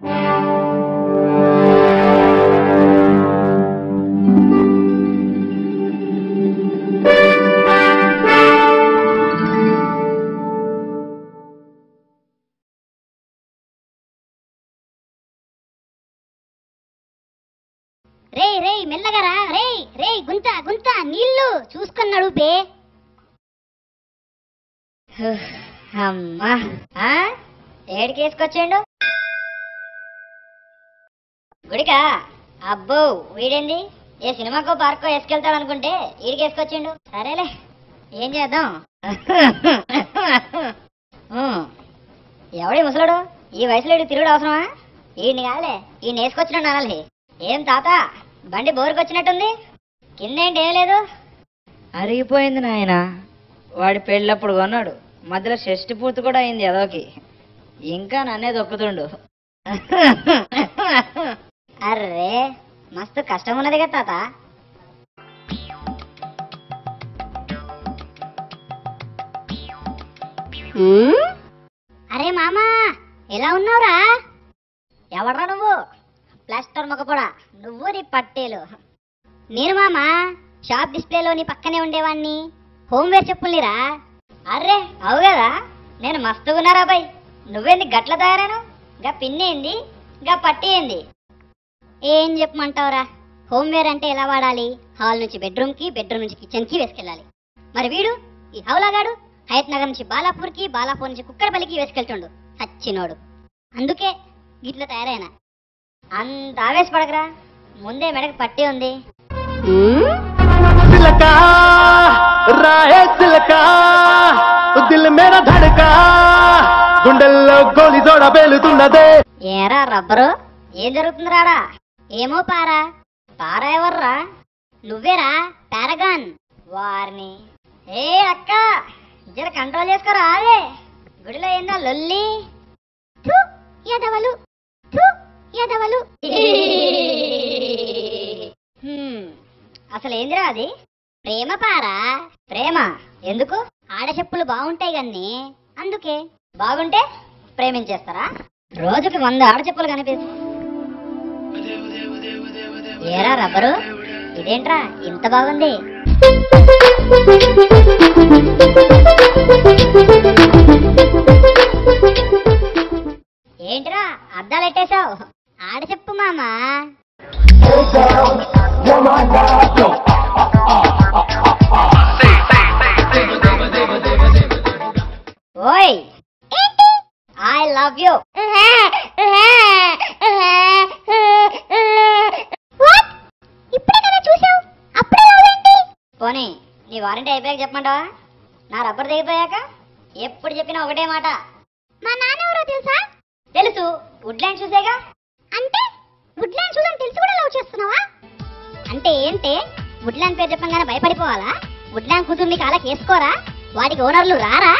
రేయ్ రేయ్ మెల్లగరా, రేయ్ రేయ్ గుంత గుంత నీళ్లు చూసుకున్నాడు బే. అమ్మా ఏడికేసుకొచ్చిండు గుడికా? అబ్బో వీడేంది ఏ సినిమాకో పార్కో వేసుకెళ్తాడు అనుకుంటే ఈడికేసుకొచ్చిండు. సరేలే ఏం చేద్దాం. ఎవడి ముసలుడు ఈ వయసులో ఇటు తిరుగుడు అవసరమా? ఈయన్ని కాదులే, ఈయన వేసుకొచ్చినాడు అనాలి. ఏం తాత బండి బోరుకొచ్చినట్టుంది, కిందేంటి ఏం లేదు? అరిగిపోయింది నాయన, వాడి పెళ్ళప్పుడు కొన్నాడు, మధ్యలో షష్టి పూర్తి కూడా అయింది అదోకి, ఇంకా నన్నే దొక్కుతుండు. అర్రే మస్తు కష్టం ఉన్నది కదా తాత. అరే మామా ఎలా ఉన్నావురా? ఎవడ్రా నువ్వు? ప్లాస్టర్ మొగపోడా నువ్వు నీ పట్టేలు. నేను మామా షాప్ డిస్ప్లేలో నీ పక్కనే ఉండేవాణ్ణి, హోంవేర్ చెప్పుల్నిరా. అర్రే అవు కదా, నేను మస్తుగున్నారా బాయ్. నువ్వేంది గట్ల తయారాను? గా పిన్ని ఏంది, గా పట్టి ఏంది? ఏం చెప్పమంటావురా, హోంవేర్ అంటే ఎలా వాడాలి? హాల్ నుంచి బెడ్రూమ్కి, బెడ్రూమ్ నుంచి కిచెన్కి వేసుకెళ్ళాలి. మరి వీడు ఈ హౌలాగాడు హయత్ నగర్ నుంచి బాలాపూర్కి, బాలాపూర్ నుంచి కుక్కడపల్లికి వేసుకెళ్తుండు సచ్చినోడు. అందుకే గిట్ల తయారైనా. అంత ఆవేశపడకరా, ముందే మెడకు పట్టి ఉంది. ఏరా రబ్బరు, ఏం జరుగుతుంది రాడా? ఏమో పారా. పారా ఎవర్రా? నువ్వేరా పారాగాన్. వారిని ఏ అక్క జర కంట్రోల్ చేసుకోరా. అదే గుడిలో ఏందా లొల్లి? ఎదవలు ఎదవలు. అసలు ఏందిరా అది? ప్రేమ పారా, ప్రేమ ఎందుకు? ఆడ చెప్పులు బాగుంటాయి గన్ని, అందుకే. బాగుంటే ప్రేమించేస్తారా? రోజుకి 100 ఆడ చెప్పులు కనిపిస్తు. ఏరా రబ్బరు, ఇదేంట్రా ఇంత బాగుంది? ఏంట్రా అద్దాలు ఎట్టేశావు? ఆడ చెప్పు మామా. ఓయ్ ఐ లవ్ యూ. ఇప్పుడే కదా చూసావు, అప్పుడే లవ్ ఏంటి? పోనీ నీ వారంటీ అయిపోయాక చెప్పమంటావా? నా రబ్బర్ దిగిపోయాక ఎప్పుడు చెప్పినా ఒకటే మాట. మా నాన్న ఎవరో తెలుసా? తెలుసు, వుడ్లాండ్ చూసేగా. అంటే వుడ్లాండ్ చూడని తెలిసి కూడా లవ్ చేస్తున్నావా? అంటే ఏంటే, వుడ్లాండ్ పేరు చెప్పగానే భయపడిపోవాలా? వుడ్లాండ్ కూతుర్ని కాలకి వేసుకోరా? వాటికి ఓనర్లు రారా?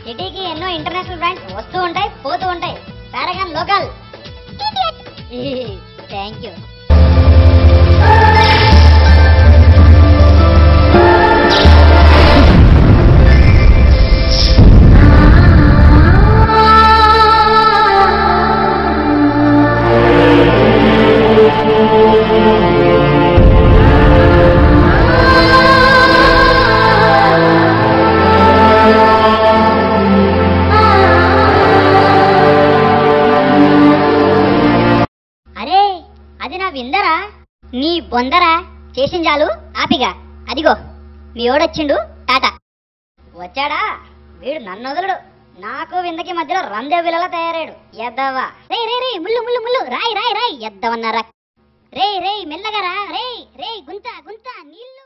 సిటీకి ఎన్నో ఇంటర్నేషనల్ బ్రాండ్స్ వస్తూ ఉంటాయి, పోతూ ఉంటాయి. Paragon local. Thank you. విందరా నీ బొందరా, చేసింజాలు ఆపిగా. అదిగో మీ ఓడొచ్చిండు టాటా. వచ్చాడా వీడు నన్ను వదలడు, నాకు విందకి మధ్యలో రందే విలలా తయారాడు. ఎద్దవా రే రే రే ముళ్ళు ముళ్ళు ముళ్ళు రాయ్ రాయ్ రాయ్ ఎద్దవన్నారా. రే రే మెల్లగా రా, రే రే గుంత గుంత నీళ్లు.